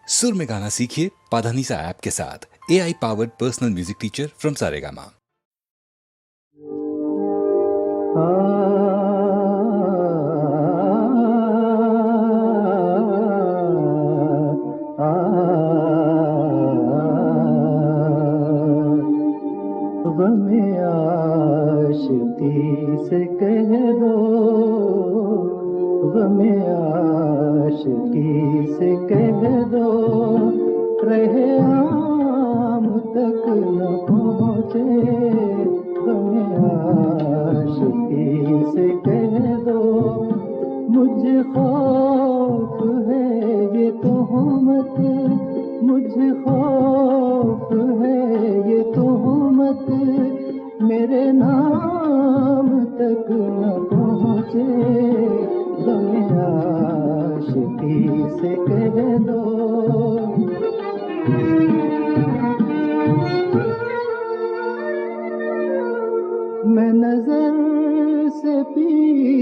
सुर में गाना सीखिए पाधानीसा ऐप के साथ। AI powered personal music teacher from Saregama. गमे आशिकी से कह दो, गमे आशिकी से कह दो, रहे आम तक न पहुँचे। गमे आशिकी से कह दो, मुझे खौफ है ये तोहमत, मुझे खौफ है ये तोहमत, मेरे नाम तक न पहुँचे। गमे आशिकी से कह दो। मैं नजर से पी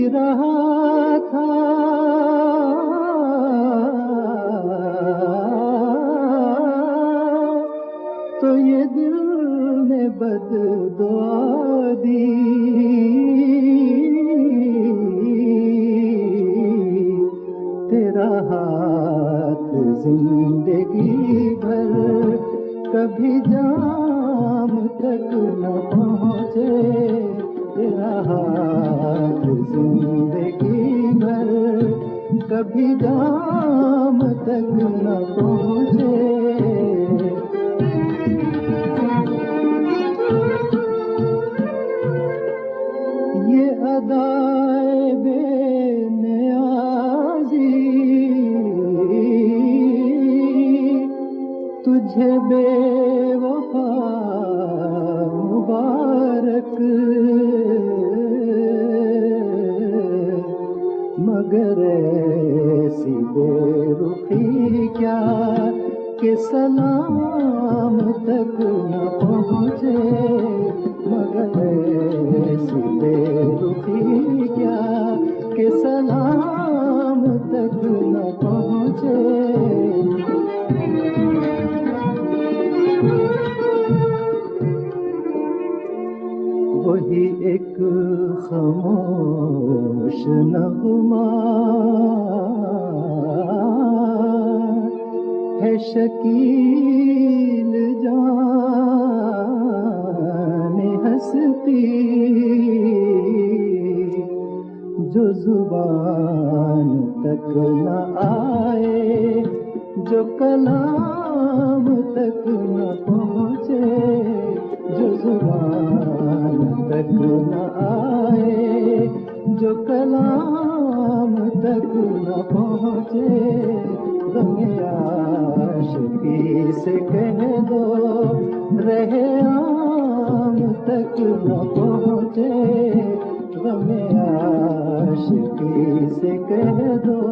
रहा था, तो ये दिल ने बददुआ दी। तेरा हाथ जिंदगी भर कभी जाम तक न पहुँचे। तेरा हाथ जिंदगी भर कभी जाम तक न पहुँचे। ये अदाए बेनियाज़ी तुझे बेवफा मुबारक, मगर ऐसी बेरुखी क्या कि सलाम तक न पहुँचे। मगर ऐसी बेरुखी क्या कि सलाम तक न पहुँचे। वही एक खामोश नगमा है शकील जाने हंसती, जो जुबान तक न आए, जो कलाम तक न पहुँचे। जो जुबान तक न आए, जो कलाम तक न पहुँचे। गमे आशिकी से कह दो, रहे आम तक न पहुँचे। गमे आशिकी से कह दो।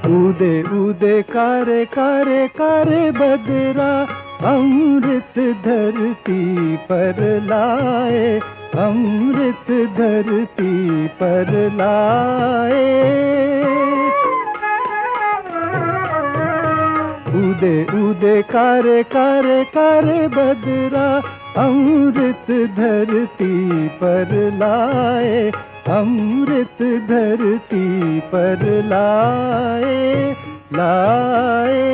ऊदे ऊदे कारे कारे कारे बदरा, अमृत धरती पर लाए, अमृत धरती पर लाए। ऊदे ऊदे कारे कारे कारे बदरा, अमृत धरती पर लाए, अमृत धरती पर लाए, लाए।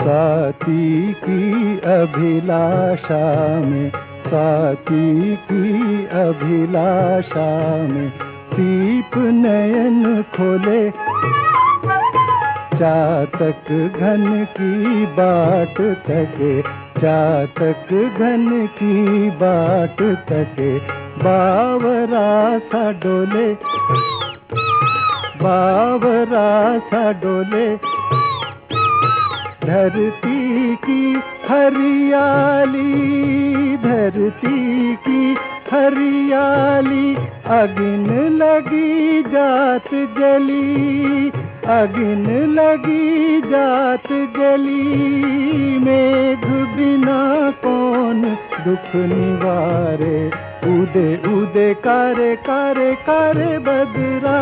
साथी की अभिलाषा में, साथी की अभिलाषा में, दीप नयन खोले, चातक घन की बाट तके, चातक घन की बाट तके, बावरा सा डोले, बावरा सा डोले, धरती की हरियाली, धरती की हरियाली, अगिन लगी जात जली, अगिन लगी जात जली, मेघ बिना कौन दुख निवारे, उदे उदे कारे कारे कारे बदरा,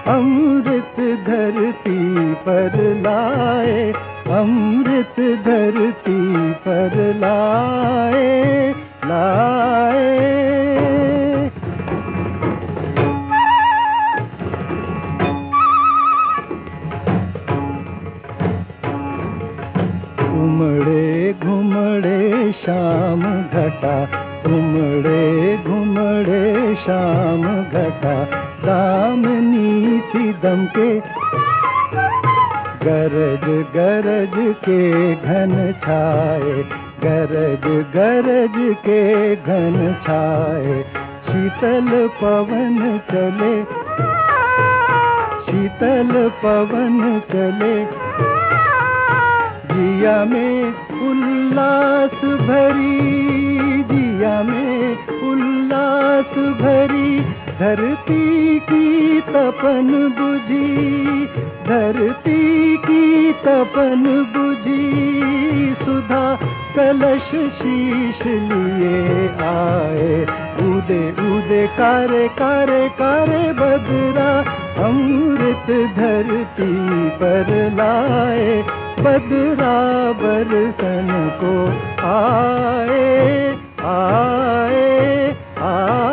अमृत धरती पर लाए, अमृत धरती पर लाए, लाए। उमड़े घुमड़े शाम घटा, उमड़े घुमड़े शाम घटा, दामनी सी दमके, गरज गरज के घन छाए, गरज गरज के घन छाए, शीतल पवन चले, शीतल पवन चले, जिया में उल्लास भरी, जिया में उल्लास भरी, धरती की तपन बुझी, धरती की तपन बुझी, सुधा कलश शीश लिए आए, उदे उदे कारे कारे कारे बदरा, अमृत धरती पर लाए, बदरा बरसन को आए, आए, आए।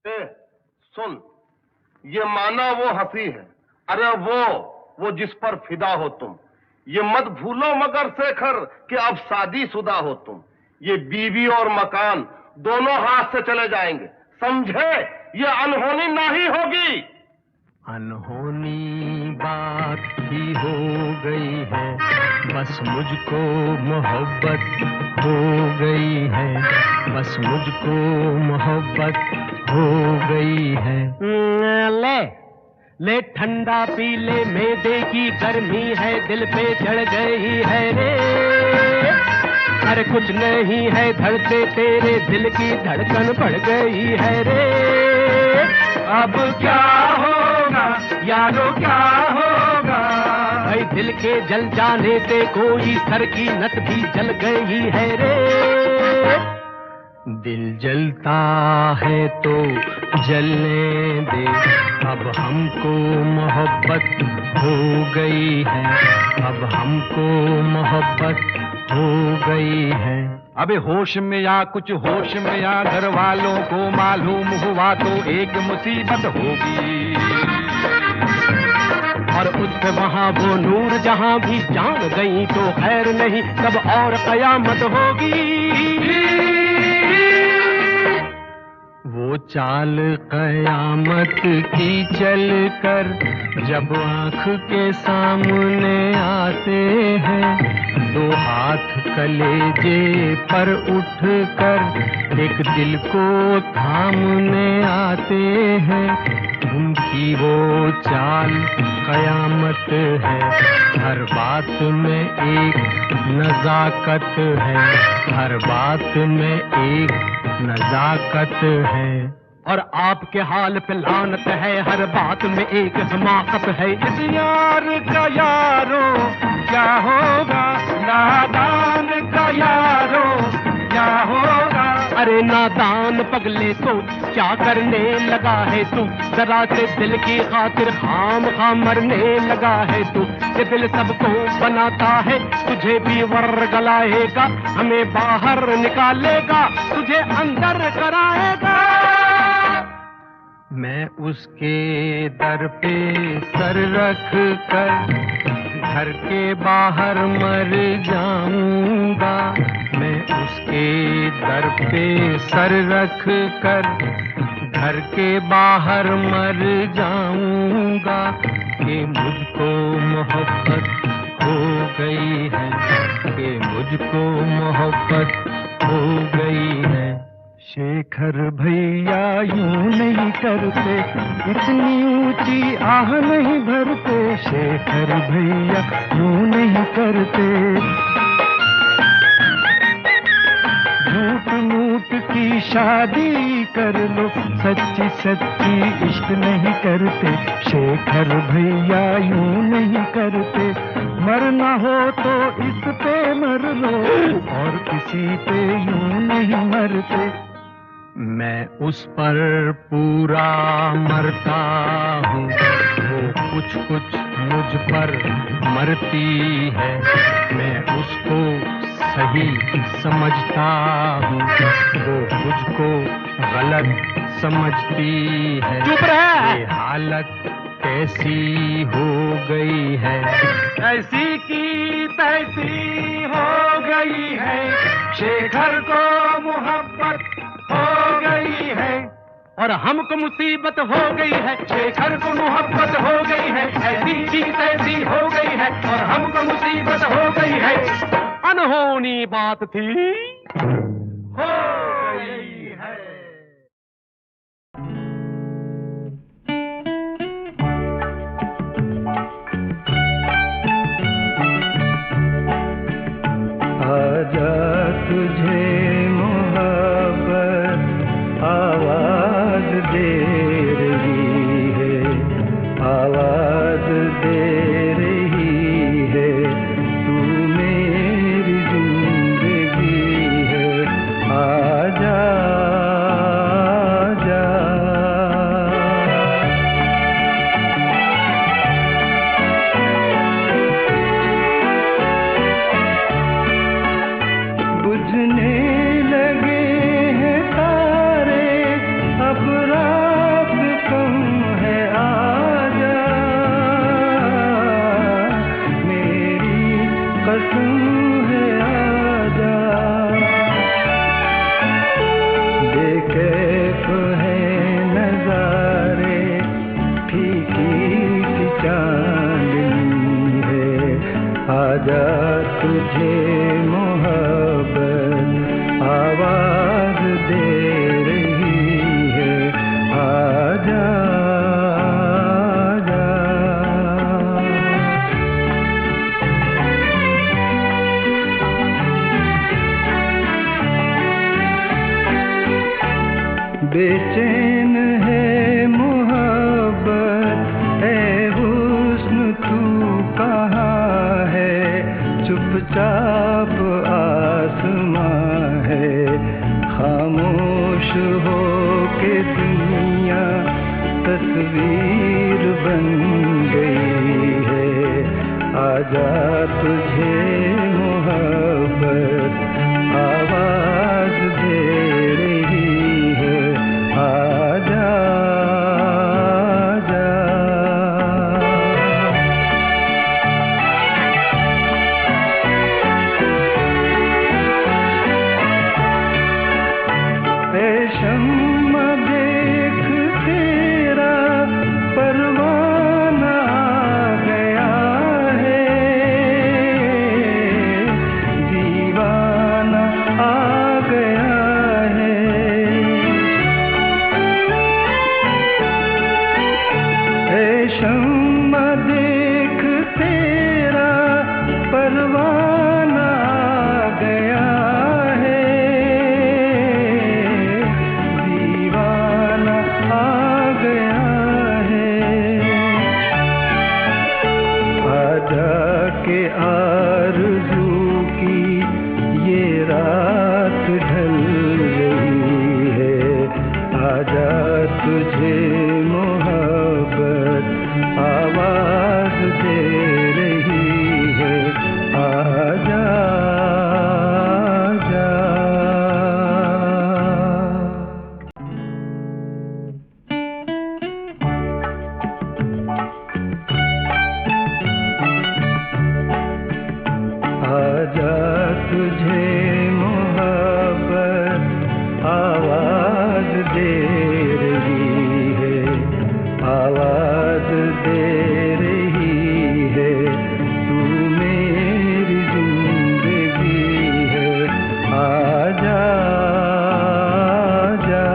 ए, सुन, ये माना वो हंसी है, अरे वो जिस पर फिदा हो तुम। ये मत भूलो मगर शेखर कि अब शादीशुदा हो तुम। ये बीवी और मकान दोनों हाथ से चले जाएंगे, समझे? ये अनहोनी नहीं होगी। अनहोनी बात ही हो गई है, बस मुझको मोहब्बत हो गई है, बस मुझको मोहब्बत हो गई है। ले ठंडा पी ले, मैदे की गर्मी है दिल पे चढ़ गई है रे। अरे कुछ नहीं है धड़के तेरे दिल की धड़कन बढ़ गई है रे। अब क्या होगा यारो क्या होगा, भाई दिल के जल जाने से कोई सर की नस भी जल गई है रे। दिल जलता है तो जलने दे, अब हमको मोहब्बत हो गई है, अब हमको मोहब्बत हो गई है। अबे होश में या कुछ होश में या, घर वालों को मालूम हुआ तो एक मुसीबत होगी। और उससे वहाँ वो नूर जहाँ भी जान गई तो खैर नहीं, तब और कयामत होगी। वो चाल कयामत की चल कर जब आँख के सामने आते हैं, दो हाथ कलेजे पर उठ कर एक दिल को थामने आते हैं। उनकी वो चाल कयामत है, हर बात में एक नजाकत है, हर बात में एक नजाकत है। और आपके हाल पे लानत है, हर बात में एक हमाकत है। इस यार का यारो क्या होगा, नादान का यारो क्या होगा। अरे नादान पगले तो क्या करने लगा है तू, जरा से दिल की खातिर खाम खाम मरने लगा है तू। ये दिल सबको बनाता है, तुझे भी वर्गलाएगा, हमें बाहर निकालेगा, तुझे अंदर कराएगा। मैं उसके दर पे सर रख कर घर के बाहर मर जाऊंगा, मैं उसके दर पे सर रख कर घर के बाहर मर जाऊंगा, कि मुझको मोहब्बत हो गई है, कि मुझको मोहब्बत हो गई है। शेखर भैया यूं नहीं करते, इतनी ऊंची आह नहीं भरते। शेखर भैया यूं नहीं करते, झूठ मूठ की शादी कर लो, सच्ची सच्ची इश्क नहीं करते। शेखर भैया यूं नहीं करते, मरना हो तो इस पे मर लो, और किसी पे यूं नहीं मरते। मैं उस पर पूरा मरता हूँ, वो कुछ कुछ मुझ पर मरती है, मैं उसको सही समझता हूँ, वो मुझको गलत समझती है। चुप रह! ये हालत कैसी हो गई है, ऐसी की तैसी हो गई है। शेखर को मोहब्बत हो गई है और हमको मुसीबत हो गई है। शेखर को मोहब्बत हो गई है, ऐसी की तैसी हो गई है, और हमको मुसीबत हो गई है। अनहोनी बात थी, हो गई है। आजा तुझे मोहब्बत आवाज दे रही है, आवाज दे रही है, तू मेरी जिंदगी है। आजा आजा, बुझने लगे हैं तारे अब रात आजा तुझे मोहब्बत आवाज दे रही है, आजा आजा। बेचैन है मोहब्बत ऐ हुस्न तू कहाँ है, चुपचाप आसमां है, खामोश हो के दुनिया तस्वीर बन गई है, आजा तुझे मोहब्बत आवाज दे रही है, आजा आजा। ऐ शम्मा देख तेरा परवाना आ गया है, दीवाना आ गया है। ऐ शम्मा देख तेरा परवाना आ गया है, दीवाना आ गया है। आजा के आरज़ू की ये रात ढल रही है, आजा तुझे मोहब्बत आवाज दे रही है, आजा आजा। आजा तुझे मोहब्बत आवाज दे रही है, आवाज दे रही है, तू मेरी जिंदगी है, आजा आजा।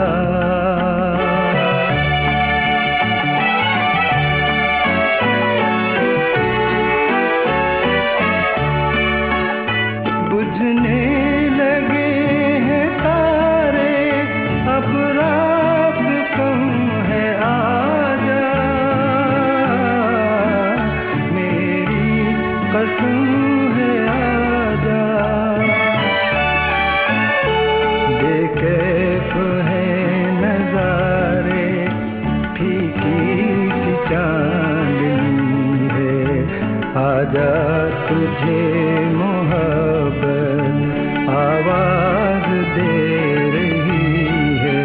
बुझने लगे हैं तारे, अब रात कम है, आजा मेरी कसम है, आजा। बेकैफ है नजारे, फीकी सी चांदनी है, आजा तुझे मोहब्बत आवाज दे रही है,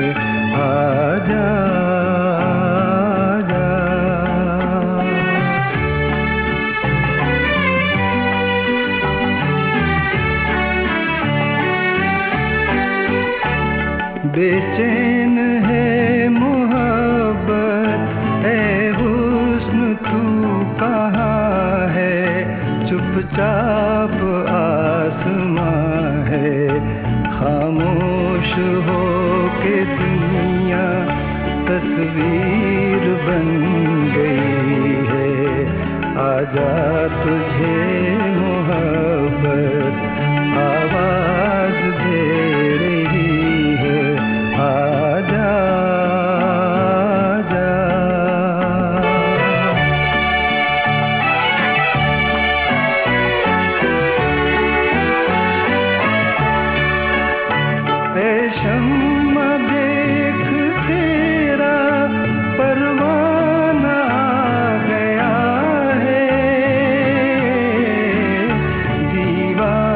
आजा आजा। बेचैन है मोहब्बत ऐ हुस्न तू कहाँ है, चुपचाप आसमां है, खामोश हो के दुनिया तस्वीर बन गई है, आजा तुझे मोहब्बत आवाज दे रही है, आजा आजा। ऐ शम्मा देख तेरा परवाना आ गया है, दीवाना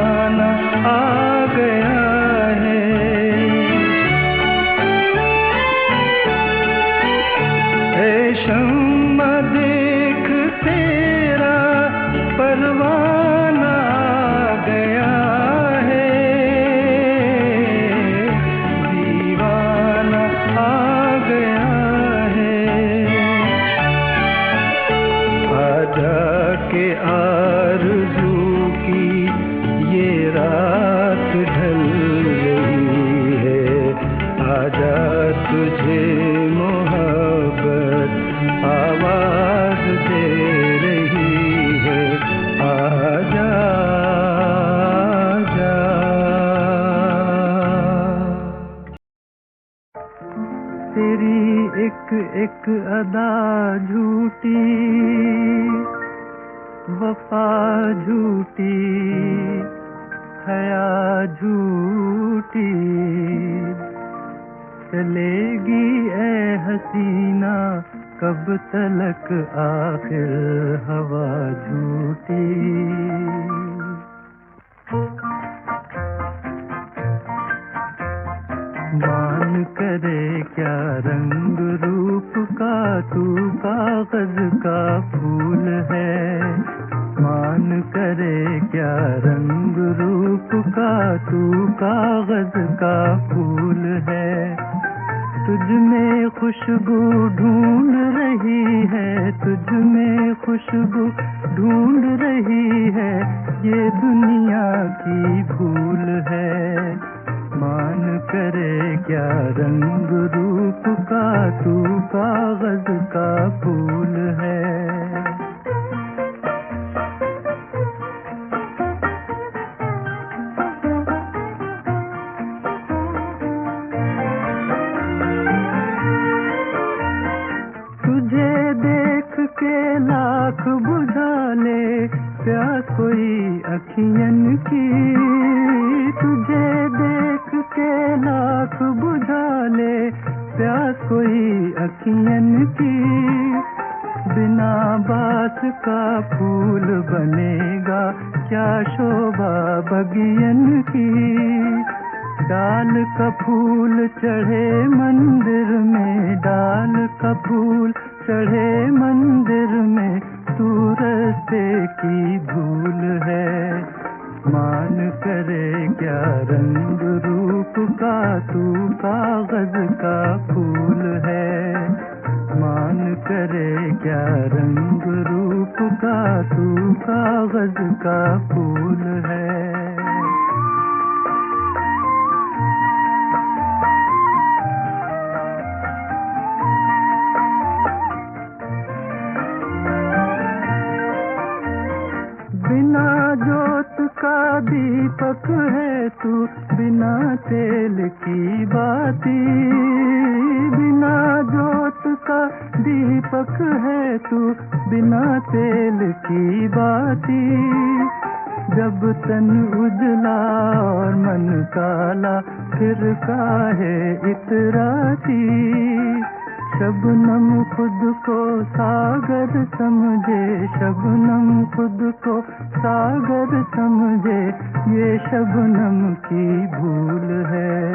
एक अदा झूठी, वफा झूठी, हया झूठी, चलेगी ए हसीना कब तलक आखिर हवा झूठी। मान करे क्या रंग रूप का, तू कागज का फूल है। मान करे क्या रंग रूप का, तू कागज का फूल है। तुझ में खुशबू ढूंढ रही है, तुझ में खुशबू ढूंढ रही है, ये दुनिया की भूल है। मान करे क्या रंग रूप का, तू कागज का फूल है। तुझे देख के लाख बुझा ले प्यास कोई अखियन की, तुझे देख के लाख बुझा ले प्यास कोई अखियन की। बिना बात का फूल बनेगा क्या शोभा बगियन की। डाल का फूल चढ़े मंदिर में, डाल का फूल चढ़े मंदिर में, तू रस्ते की भूल है। मान करे क्या रंग रूप का, तू कागज का फूल है। मान करे क्या रंग रूप का, तू कागज का फूल है। बिना जोत का दीपक है तू, बिना तेल की बाती। बिना जोत का दीपक है तू, बिना तेल की बाती। जब तन उजला और मन काला, फिर काहे इतराती। शबनम खुद को सागर समझे, शबनम खुद को सागर समझे, ये शबनम की भूल है।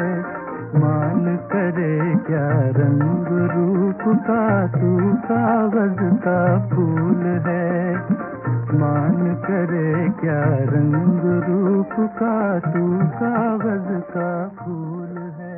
मान करे क्या रंग रूप का, तू कागज का फूल है। मान करे क्या रंग रूप का, तू कागज का फूल है।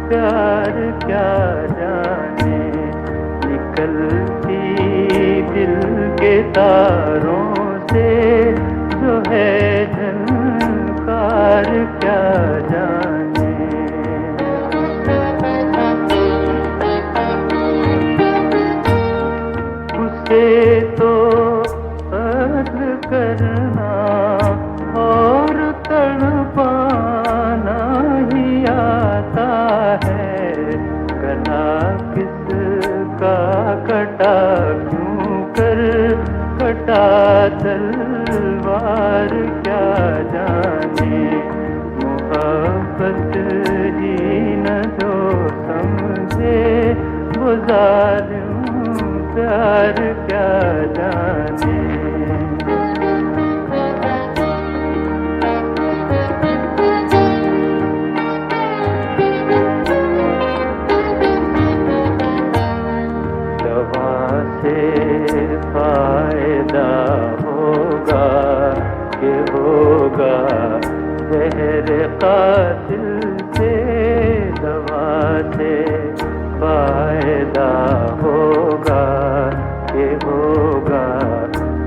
प्यार क्या जाने, निकलती दिल के तारों से जो है झनकार क्या जाने। उसे तो कत्ल करना और तड़पाना ही आता है। गला किसका कटा क्यों कर कटा तलवार क्या जाने। मोहब्बत ही न जो समझे वो जालिम प्यार क्या जाने। दवा से फायदा हो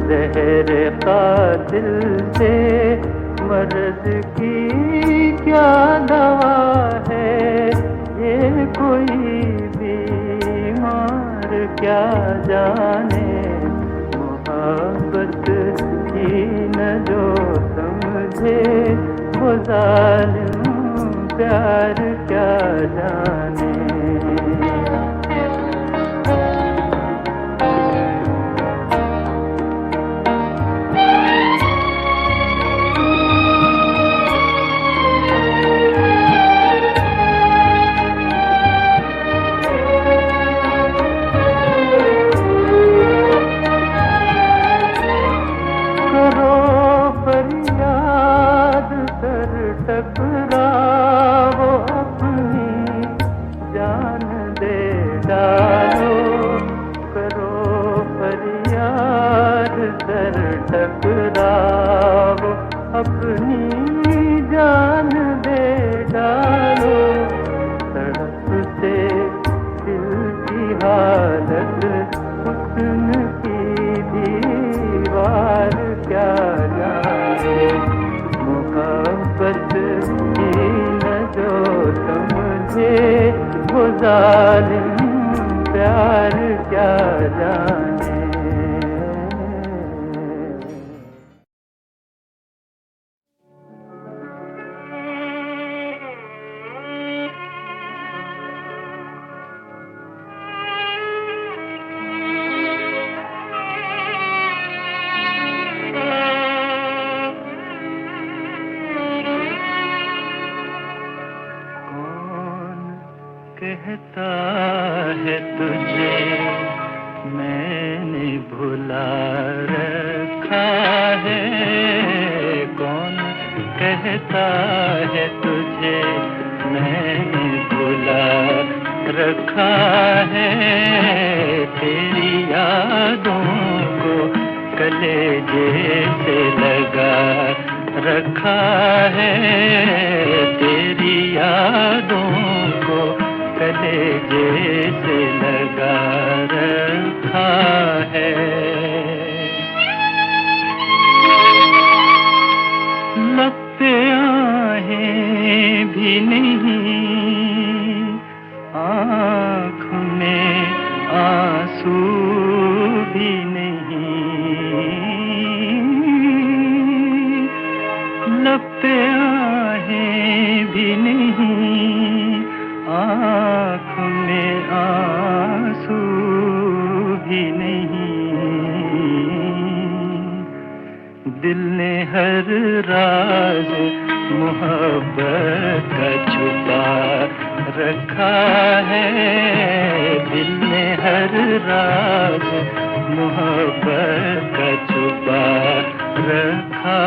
जहर कातिल से मर्ज की क्या दवा है, ये कोई बीमार क्या जाने, मोहब्बत ही न जो समझे, वो जालिम प्यार क्या जाने। टकराओ अपनी जान दे डालो, करो फरियाद सर टकराओ अपनी जान दे डालो। तड़प से दिल की हालत हुस्न की दीवार क्या जाने, मोहब्बत ही न जो समझे, वो जालिम प्यार क्या जाने। कहता है तुझे मैंने भुला रखा है, कौन कहता है तुझे मैंने भुला रखा है, तेरी यादों को कलेजे से लगा रखा है, तेरी यादों को कलेजे से लगा रखा है। लगते आहें भी नहीं, आँख में आंसू भी नहीं, लगते आहें भी नहीं, आँख में आंसू भी नहीं, दिल ने हर राज मोहब्बत का छुपा रखा है, दिल ने हर राज मोहब्बत का छुपा रखा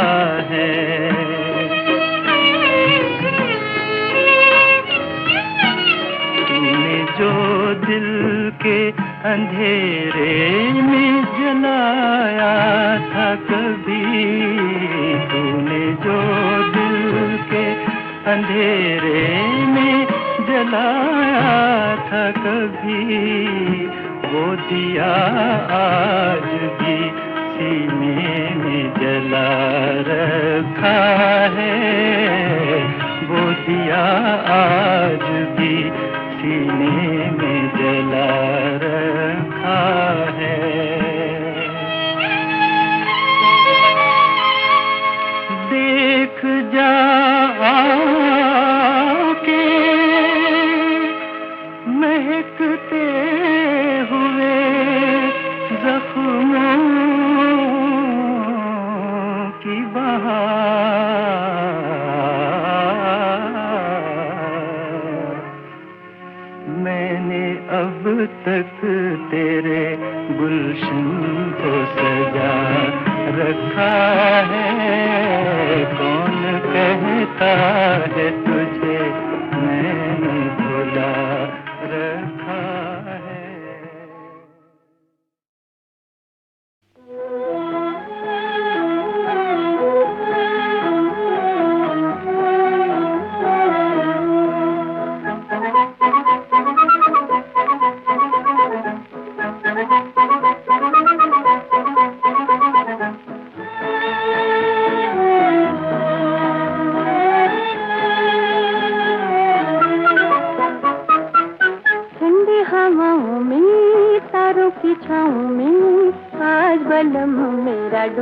है। जो दिल के अंधेरे में जलाया था कभी, तूने जो दिल के अंधेरे में जलाया था कभी, वो दिया आज भी सीने में जला रखा है, वो दिया आज भी सीने में जला रखा है। देख जा के महकते हुए जख्मों की बहार, मैंने अब तक तेरे गुलशन को सजा रखा है, कौन कहता है तुझे मैंने भुला रखा है।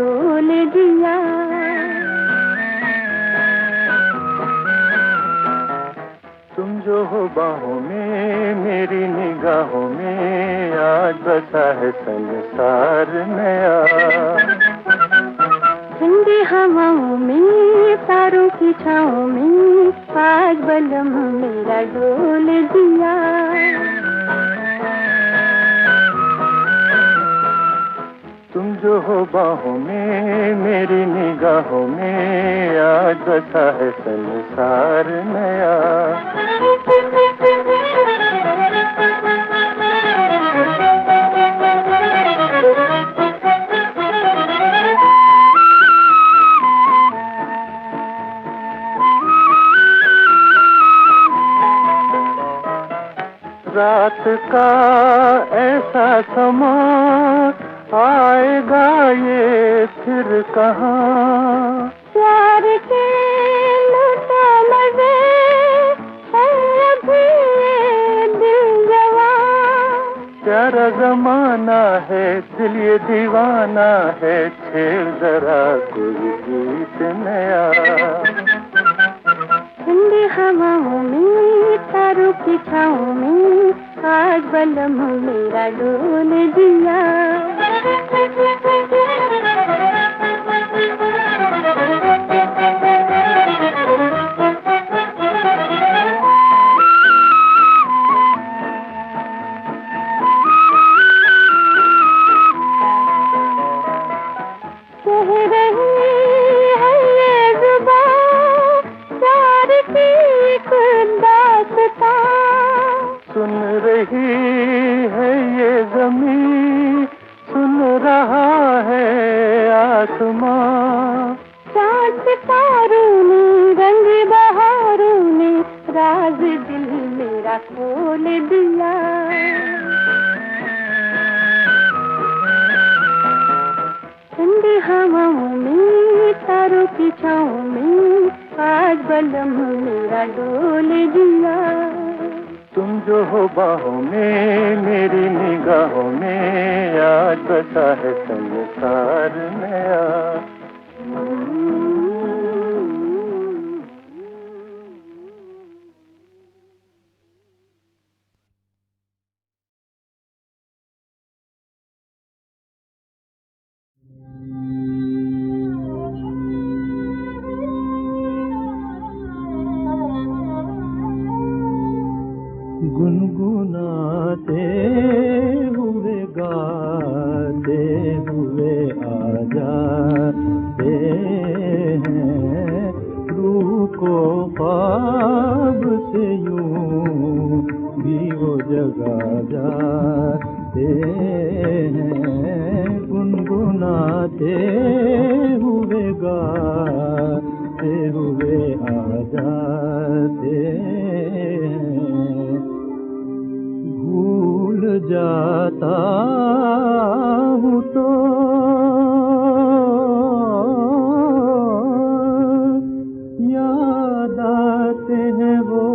डोल दिया। तुम जो हो बाहों में मेरी निगाहों में, आज बसा है संसार नया। ठंडी हवाओं में तारों की छाओं में, आज बलम मेरा डोल दिया। तुम जो हो बाहों में मेरी निगाहों में, आज बसा है संसार नया। रात का ऐसा समा आएगा ये फिर कहाँ। प्यार के लूटे मजे है अभी ये दिल जवां। प्यारा जमाना है दिल ये दीवाना है, छेड़ जरा कोई गीत नया। ठंडी हवाओं में तारों की छाओं में, आज बलम मेरा डोल दिया। कह रही है ये जुबान प्यार की एक दास्तां। सुन रही है ये ज़मीं, सुन रहा है आसमां। चाँद सितारों ने रंग बहारों ने, राज दिल मेरा खोल दिया। ठंडी हवाओं में तारों की छाओं में, आज बलम मेरा डोल दिया। तुम जो हो बाहों में मेरी निगाहों में, आज बसा है संसार नया। गुनगुनाते हुए गाते हुए आ जाते हैं, रूह को ख्वाब से यूं भी वो जगा जाते हैं। गुनगुनाते हुए गाते हुए आ जाते हैं, भूल जाता हूँ तो याद आते हैं वो,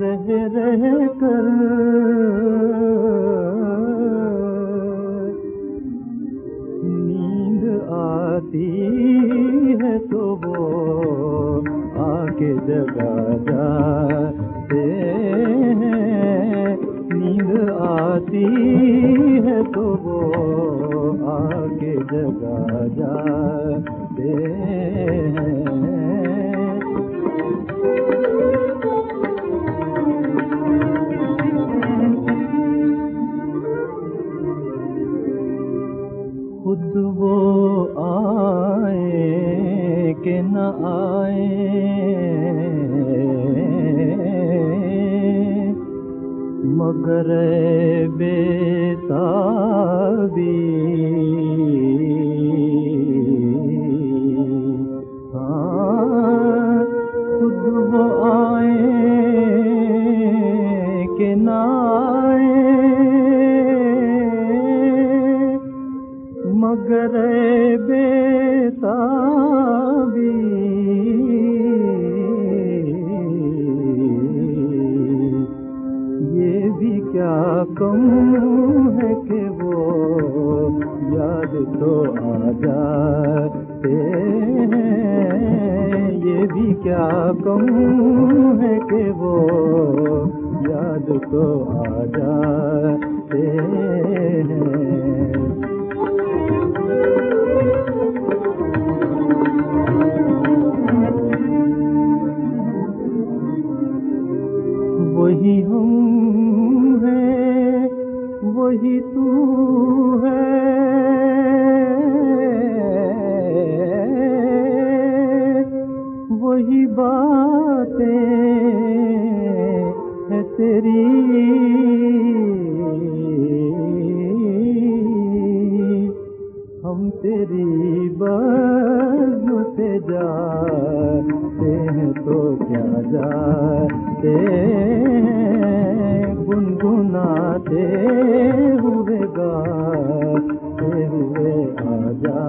रह रह कर नींद आती है तो वो आके जगा जाते हैं। नींद आती है तो वो आके जगा जाते हैं। खुद वो आए कि न आए, मगर बेताबी हाँ, खुद वो आए कि न आए, मगर बेताबी ये भी क्या कम है कि वो याद तो आ जाते हैं, ये भी क्या कहूँ है कि वो याद तो आ जाते हैं। वही हम हैं, वही तू है, वही बातें है तेरी, हम तेरी बज़्म से जाते हैं तो क्या जाते हैं, गुनगुनाते हुए गाते हुए आ जा